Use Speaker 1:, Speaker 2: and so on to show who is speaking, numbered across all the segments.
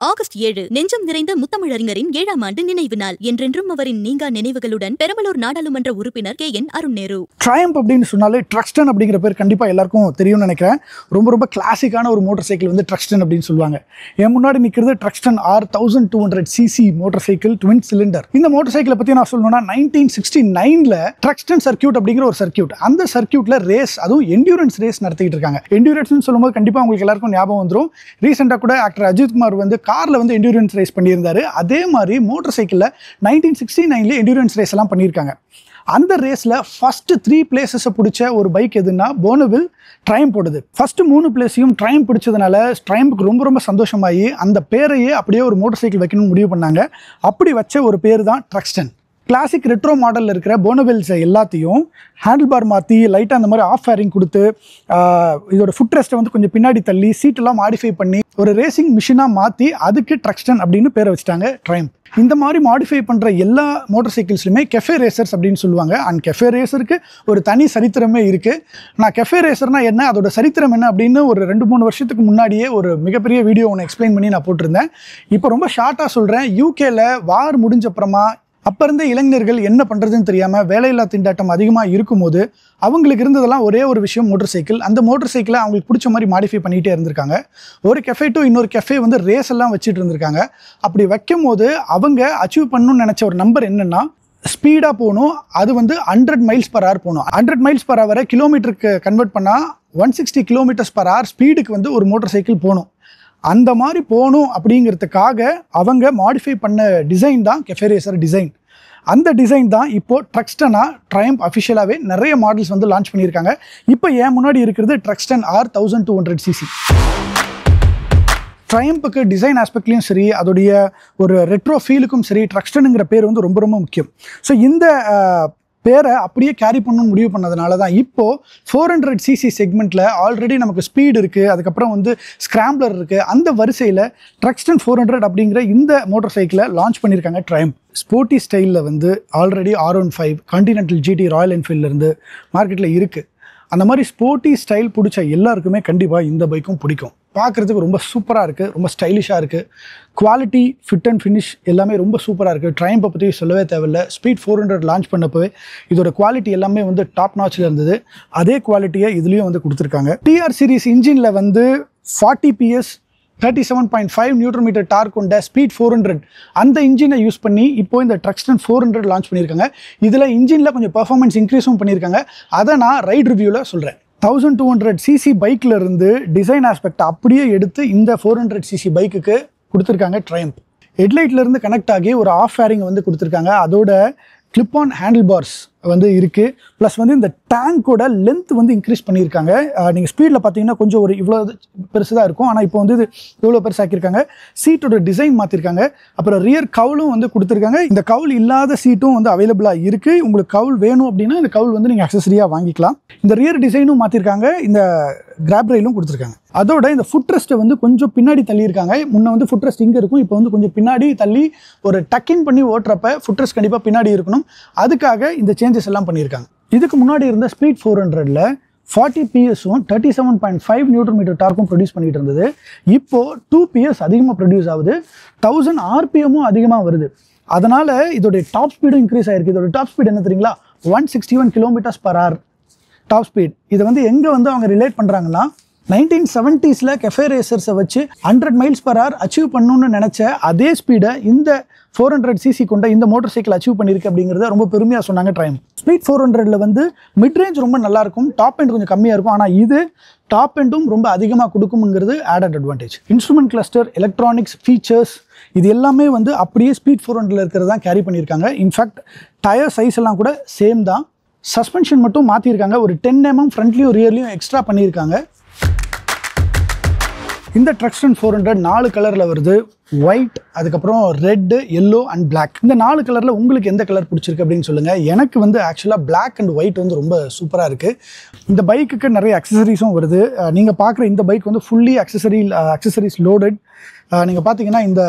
Speaker 1: August 7 நெஞ்சம் நிறைந்த முத்தமிழறிஞரின் 7ஆம் ஆண்டு நினைவு நாள். என்றென்றும் அவரின் நீங்கா நினைவுகளுடன் பெரம்பலூர் நாடாளுமன்ற உறுப்பினர் KN அருண் நேரு.
Speaker 2: ட்ரையம்ப் அப்படின்னு சொன்னாலே ட்ரக்ஸ்டன் அப்படிங்கிற பேர் கண்டிப்பாக எல்லாருக்கும் தெரியும்னு நினைக்கிறேன். ரொம்ப கிளாசிக்கான ஒரு மோட்டார் சைக்கிள் வந்து ட்ரக்ஸ்டன் அப்படின்னு சொல்லுவாங்க. என் முன்னாடி நிற்கிறது Thruxton R1200cc motor cycle twin cylinder. இந்த மோட்டார் சைக்கிளை பற்றி நான் சொல்லணும்னா 1969ல் ட்ரக்ஸ்டன் சர்க்கியூட் அப்படிங்கிற ஒரு சர்க்கியூட், அந்த சர்க்கியூட்ல ரேஸ், அதுவும் என்டியூரன்ஸ் ரேஸ் நடத்திட்டு இருக்காங்க. என்டியூரன்ஸ்னு சொல்லும்போது கண்டிப்பாக உங்களுக்கு எல்லாருக்கும் ஞாபகம் வந்துடும். ரீசெண்டாக கூட ஆக்டர் அஜித் குமார் வந்து கார்ல வந்து என்டியூரன்ஸ் ரேஸ் பண்ணியிருந்தாரு. அதே மாதிரி மோட்டார் சைக்கிளில் 1969ல என்டியூரன்ஸ் ரேஸ் எல்லாம் பண்ணியிருக்காங்க. அந்த ரேஸில் ஃபர்ஸ்ட் 3 பிளேசஸை பிடிச்ச ஒரு பைக் எதுன்னா போனவில் ட்ரையம்ப் ஓடுது. ஃபர்ஸ்ட் 3 பிளேஸையும் ட்ரையம்ப் பிடிச்சதுனால ட்ரையம்ப்க்கு ரொம்ப சந்தோஷமாகி அந்த பேரையே அப்படியே ஒரு மோட்டார் சைக்கிள் வைக்கணும்னு முடிவு பண்ணாங்க. அப்படி வச்ச ஒரு பேர் தான் ட்ரக்ஸ்டன். கிளாசிக் ரெட்ரோ மாடலில் இருக்கிற போனவெல்ஸை எல்லாத்தையும் ஹேண்டில் பார் மாற்றி லைட்டாக அந்த மாதிரி ஆஃப் ஃபேரிங் கொடுத்து இதோட ஃபுட் ரெஸ்ட்டை வந்து கொஞ்சம் பின்னாடி தள்ளி சீட்டெல்லாம் மாடிஃபை பண்ணி ஒரு ரேசிங் மிஷினாக மாற்றி அதுக்கு ட்ரக்ஸ்டன் அப்படின்னு பேரை வச்சுட்டாங்க ட்ரையம்ப். இந்த மாதிரி மாடிஃபை பண்ணுற எல்லா மோட்டார் சைக்கிள்ஸ்லையுமே கெஃபே ரேசர்ஸ் அப்படின்னு சொல்லுவாங்க. அண்ட் கெஃபே ரேசருக்கு ஒரு தனி சரித்திரமே இருக்குது. நான் கெஃபே ரேசர்னா என்ன, அதோட சரித்திரம் என்ன அப்படின்னு ஒரு 2-3 வருஷத்துக்கு முன்னாடியே ஒரு மிகப்பெரிய வீடியோ ஒன்று எக்ஸ்பிளைன் பண்ணி நான் போட்டிருந்தேன். இப்போ ரொம்ப ஷார்ட்டாக சொல்கிறேன். யூகேல வார் முடிஞ்சப்புறமா அப்போ இருந்த இளைஞர்கள் என்ன பண்ணுறதுன்னு தெரியாமல் வேலையில்லா திண்டாட்டம் அதிகமாக இருக்கும்போது அவங்களுக்கு இருந்ததெல்லாம் ஒரே ஒரு விஷயம், மோட்டர் சைக்கிள். அந்த மோட்டர் சைக்கிளை அவங்களுக்கு பிடிச்ச மாதிரி மாடிஃபை பண்ணிகிட்டே இருந்திருக்காங்க. ஒரு கெஃபே டு இன்னொரு கெஃபே வந்து ரேஸ் எல்லாம் வச்சுட்டு இருந்திருக்காங்க. அப்படி வைக்கும் போது அவங்க அச்சீவ் பண்ணணும்னு நினச்ச ஒரு நம்பர் என்னென்னா, ஸ்பீடாக போகணும். அது வந்து 100 mph போகணும். 100 mph கிலோமீட்டருக்கு கன்வெர்ட் பண்ணால் 160 km/h ஸ்பீடுக்கு வந்து ஒரு மோட்டர் சைக்கிள் போகணும். அந்த மாதிரி போகணும் அப்படிங்கிறதுக்காக அவங்க மாடிஃபை பண்ண டிசைன் தான் கெஃபே ரேசர் டிசைன். அந்த டிசைன் தான் இப்போ ட்ரக்ஸ்டனாக ட்ரையம்ப் அஃபிஷியலாகவே நிறைய மாடல்ஸ் வந்து லான்ச் பண்ணியிருக்காங்க. இப்போ என் முன்னாடி இருக்கிறது ட்ரக்ஸ்டன் R1200cc. ட்ரையம்புக்கு டிசைன் ஆஸ்பெக்ட்லையும் சரி, அதோடைய ஒரு ரெட்ரோ ஃபீலுக்கும் சரி, ட்ரக்ஸ்டனுங்கிற பேர் வந்து ரொம்ப முக்கியம். ஸோ இந்த பேரை அப்படியே கேரி பண்ணணும்னு முடிவு பண்ணதுனால தான் இப்போது 400cc செக்மெண்ட்டில் ஆல்ரெடி நமக்கு ஸ்பீடு இருக்குது, அதுக்கப்புறம் வந்து ஸ்க்ராம்ப்ளர் இருக்குது. அந்த வரிசையில் ட்ரக்ஸ்டன் 400 அப்படிங்கிற இந்த மோட்டார் சைக்கிளை லான்ச் பண்ணியிருக்காங்க ட்ரையம்ப். ஸ்போர்ட்டி ஸ்டைலில் வந்து already R15, Continental GT, Royal என்ஃபீல்ட்லேருந்து மார்க்கெட்டில் இருக்குது. அந்த மாதிரி ஸ்போர்ட்டி ஸ்டைல் பிடிச்ச எல்லாருக்குமே கண்டிப்பாக இந்த பைக்கும் பிடிக்கும். பார்க்குறதுக்கு ரொம்ப சூப்பராக இருக்குது, ரொம்ப ஸ்டைலிஷாக இருக்குது. குவாலிட்டி, ஃபிட் அண்ட் ஃபினிஷ் எல்லாமே ரொம்ப சூப்பராக இருக்குது. ட்ரையம்பை பற்றி சொல்லவே தேவையில்லை. ஸ்பீட் 400 லான்ச் பண்ணப்போவே இதோட குவாலிட்டி எல்லாமே வந்து டாப் நாச்சில் இருந்தது. அதே குவாலிட்டியை இதுலேயும் வந்து கொடுத்துருக்காங்க. TR சீரிஸ் இன்ஜினில் வந்து 40 PS 37.5 Nm டார்க் கொண்ட ஸ்பீட் 400 அந்த இன்ஜினை யூஸ் பண்ணி இப்போ இந்த ட்ரக்ஸ்டன் 400 லான்ச் பண்ணியிருக்காங்க. இதில் இன்ஜினில் கொஞ்சம் பெர்ஃபார்மன்ஸ் இன்க்ரீஸும் பண்ணியிருக்காங்க. அதை நான் ரைட் ரிவ்யூவில் சொல்கிறேன். 1200cc பைக்கில் இருந்து டிசைன் ஆஸ்பெக்ட் அப்படியே எடுத்து இந்த 400cc பைக்குக்கு கொடுத்துருக்காங்க ட்ரையம்ப். ஹெட்லைட்லேருந்து கனெக்ட் ஆகி ஒரு ஆஃப் ஃபேரிங் வந்து கொடுத்துருக்காங்க. அதோட கிளிப் ஆன் ஹேண்டில் பார்ஸ் வந்து இருக்குது. ப்ளஸ் வந்து இந்த டேங்கோட லென்த் வந்து இன்க்ரீஸ் பண்ணியிருக்காங்க. நீங்கள் ஸ்பீடில் பார்த்தீங்கன்னா கொஞ்சம் ஒரு இவ்வளோ பெருசு தான் இருக்கும், ஆனால் இப்போ வந்து இது இவ்வளோ பெருசாக்கியிருக்காங்க. சீட்டோட டிசைன் மாற்றிருக்காங்க. அப்புறம் ரியர் கவுலும் வந்து கொடுத்துருக்காங்க. இந்த கவுல் இல்லாத சீட்டும் வந்து அவைலபிளாக இருக்குது. உங்களுக்கு கவுல் வேணும் அப்படின்னா இந்த கவுல் வந்து நீங்கள் அக்சஸரியாக வாங்கிக்கலாம். இந்த ரியர் டிசைனும் மாற்றிருக்காங்க. இந்த கிராப் ரயிலும் கொடுத்துருக்காங்க. அதோட இந்த ஃபுட் ரெஸ்ட்டை வந்து கொஞ்சம் பின்னாடி தள்ளியிருக்காங்க. முன்ன வந்து ஃபுட் ரெஸ்ட் இங்கே இருக்கும், இப்போ வந்து கொஞ்சம் பின்னாடி தள்ளி ஒரு டக்கின் பண்ணி ஓட்டுறப்ப ஃபுட் ரெஸ்ட் கண்டிப்பாக பின்னாடி இருக்கணும். அதுக்காக இந்த சேஞ்சஸ் எல்லாம் பண்ணியிருக்காங்க. இதுக்கு முன்னாடி இருந்த ஸ்பீட் 400ல் 40 PSும் 37.5 Nm டார்க்கும் ப்ரொடியூஸ் பண்ணிட்டு இருந்தது. இப்போது 2 PS அதிகமாக ப்ரொடியூஸ் ஆகுது. 1000 RPMமும் அதிகமாக வருது. அதனால் இதோடைய டாப் ஸ்பீடும் இன்க்ரீஸ் ஆகிருக்கு. இதோட டாப் ஸ்பீட் என்ன தெரியுங்களா? 161 km/h டாப் ஸ்பீட். இதை வந்து எங்கே வந்து அவங்க ரிலேட் பண்ணுறாங்கன்னா, 1970ஸ்ல கெஃபே ரேசர்ஸை வச்சு 100 mph அச்சீவ் பண்ணணும்னு நினச்ச அதே ஸ்பீடை இந்த 400cc கொண்ட இந்த மோட்டார் சைக்கிள் அச்சீவ் பண்ணியிருக்கு அப்படிங்கிறத ரொம்ப பெருமையாக சொன்னாங்க ட்ரையம்ப். ஸ்பீட் 400ல் வந்து மிட் ரேஞ்ச் ரொம்ப நல்லாயிருக்கும், டாப் எண்ட் கொஞ்சம் கம்மியாக இருக்கும். ஆனால் இது டாப் எண்டும் ரொம்ப அதிகமாக கொடுக்குங்கிறது added advantage. Instrument cluster, electronics, features இது எல்லாமே வந்து அப்படியே ஸ்பீட் 400ல் இருக்கிறது தான் கேரி பண்ணியிருக்காங்க. இன்ஃபேக்ட் டயர் சைஸ் எல்லாம் கூட சேம் தான். சஸ்பென்ஷன் மட்டும் மாற்றிருக்காங்க. ஒரு 10 mm ஃப்ரண்ட்லேயும் ரியர்லையும் எக்ஸ்ட்ரா பண்ணியிருக்காங்க. இந்த ட்ரக்ஸ்டன் 400 4 கலரில் வருது. ஒயிட், அதுக்கப்புறம் ரெட்டு, எல்லோ அண்ட் பிளாக். இந்த 4 கலரில் உங்களுக்கு எந்த கலர் பிடிச்சிருக்கு அப்படின்னு சொல்லுங்கள். எனக்கு வந்து ஆக்சுவலாக பிளாக் அண்ட் ஒயிட் வந்து ரொம்ப சூப்பராக இருக்குது. இந்த பைக்குக்கு நிறைய அக்சசரிஸும் வருது. நீங்கள் பார்க்குற இந்த பைக் வந்து ஃபுல்லி அக்சசரிஸ் லோடட். நீங்கள் பார்த்தீங்கன்னா இந்த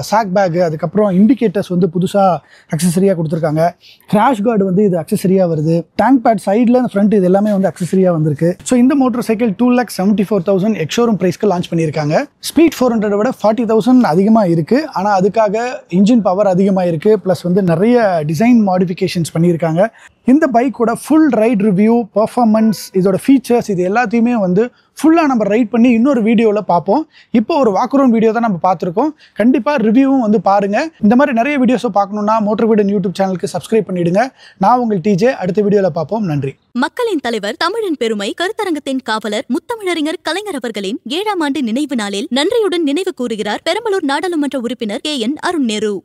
Speaker 2: சாக் பேக், அதுக்கப்புறம் இண்டிகேட்டர்ஸ் வந்து புதுசாக அக்சசரியாக கொடுத்துருக்காங்க. கிராஷ் கார்டு வந்து இது அக்சசரியாக வருது. டேங்க் பேட் சைடில் ஃப்ரண்ட் இது எல்லாமே வந்து அக்சசரியாக வந்திருக்கு. ஸோ இந்த மோட்டர் சைக்கிள் 2,74,000 எக்ஷோரூம் ப்ரைஸ்க்கு லான்ச் பண்ணியிருக்காங்க. ஸ்பீட் 400 விட 40,000 அதிகமாக இருக்குது. ஆனால் அதுக்காக இன்ஜின் பவர் அதிகமாக இருக்குது. ப்ளஸ் வந்து நிறைய டிசைன் மாடிஃபிகேஷன்ஸ் பண்ணியிருக்காங்க. இந்த பைக்கோட ஃபுல் ரைட் ரிவ்யூ, பர்ஃபார்மன்ஸ், இதோட ஃபீச்சர்ஸ், இது எல்லாத்தையுமே வந்து ஃபுல்லாக நம்ம ரைட் பண்ணி இன்னொரு வீடியோவில் பார்ப்போம். இப்போ ஒரு வாக்குரோன் வீடியோ தான் நம்ம பார்த்துருக்கோம். கண்டிப்பாக ரிவ்யூவும் வந்து பாருங்கள். இந்த மாதிரி நிறைய வீடியோஸை பார்க்கணுன்னா மோட்டர் வீடன் யூடியூப் சேனலுக்கு சப்ஸ்கிரைப் பண்ணிவிடுங்க. நான் உங்கள் டிஜே. அடுத்த வீடியோவில் பார்ப்போம். நன்றி.
Speaker 1: மக்களின் தலைவர், தமிழின் பெருமை, கருத்தரங்கத்தின் காவலர், முத்தமிழறிஞர் கலைஞர் அவர்களின் 7ஆம் ஆண்டு நினைவு நாளில் நன்றியுடன் நினைவு கூறுகிறார் பெரம்பலூர் நாடாளுமன்ற உறுப்பினர் KN அருண் நேரு.